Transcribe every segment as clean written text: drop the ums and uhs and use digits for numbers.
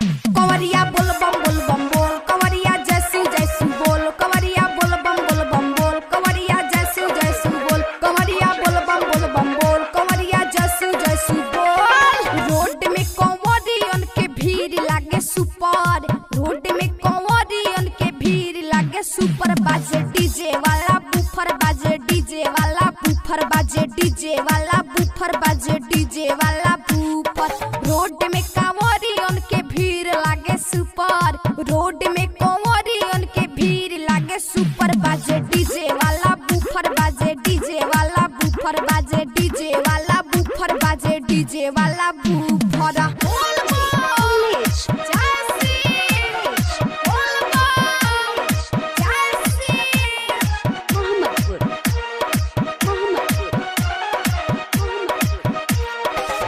कंवरिया बोल बम बोल, कंवरिया जैसू जैसू बोल, कंवरिया बोल बम बोल, कंवरिया जैसू जैसू बोल, कंवरिया बोल बम बोल, कंवरिया जैसू जैसू बोल। रोड में कंवरियन के भीड़ लागे सुपर, रोड में कंवरियन के भीड़ लागे सुपर। बाजे डीजे वाला बूफर, बाजे डीजे वाला बूफर, बाजे डीजे वाला बूफर, बाजे डीजे वाला बूफर। रोड में कंवरियन के भीड़ लागे सुपर, रोड में कंवरियन के भीड़ लागे सुपर। बाजे डीजे वाला बूफर, बाजे डीजे वाला बूफर, बाजे डीजे वाला बूफर, बाजे डीजे वाला बूफर।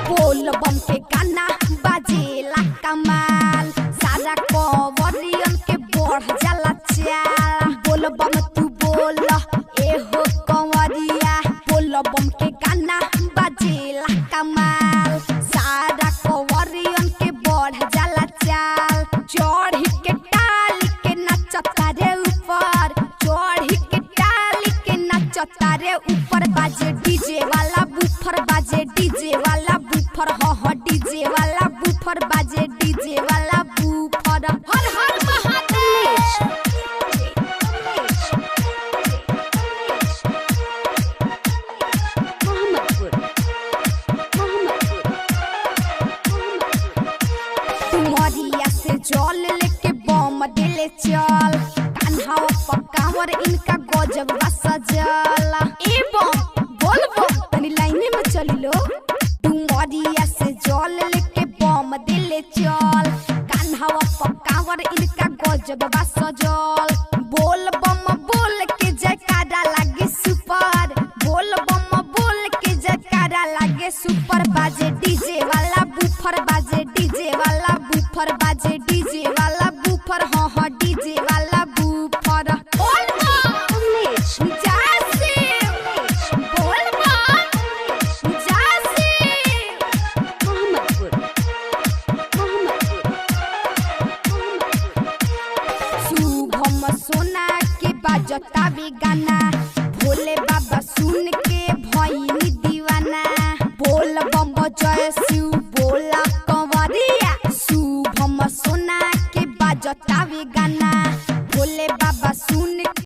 बोल बम के गाना बाजेला कमाल, सारा कंवरियन के बढ़ जाला चाल। बोल बम तू बोल ए हो कंवरिया, बोल बम के गाना बाजेला कमाल, सारा कंवरियन के बढ़ जाला चाल। चढ़ी के टाली के नचता रे ऊपर, चढ़ी के टाली के नचता रे ऊपर। बाजे डीजे वाला बूफर, बाजे डीजे वाला बूफर, हो डीजे वाला बूफर, बाजे डीजे वाला बूफर। हर हर महादेव। तुमरिया से जल लेके बम दिले चल, कान्हावा पकावर इनका गजब सजल। ए बम बोल बम तनी लाइने में चली लो। तुमरिया से जल लेके बम दिले चल, कान्हावा पकावर इनका गजब सजल। बोल बम बोल के जयकारा लागे सुपर, बोल बम बोल के जयकारा लागे सुपर। बाजे डीजे वाला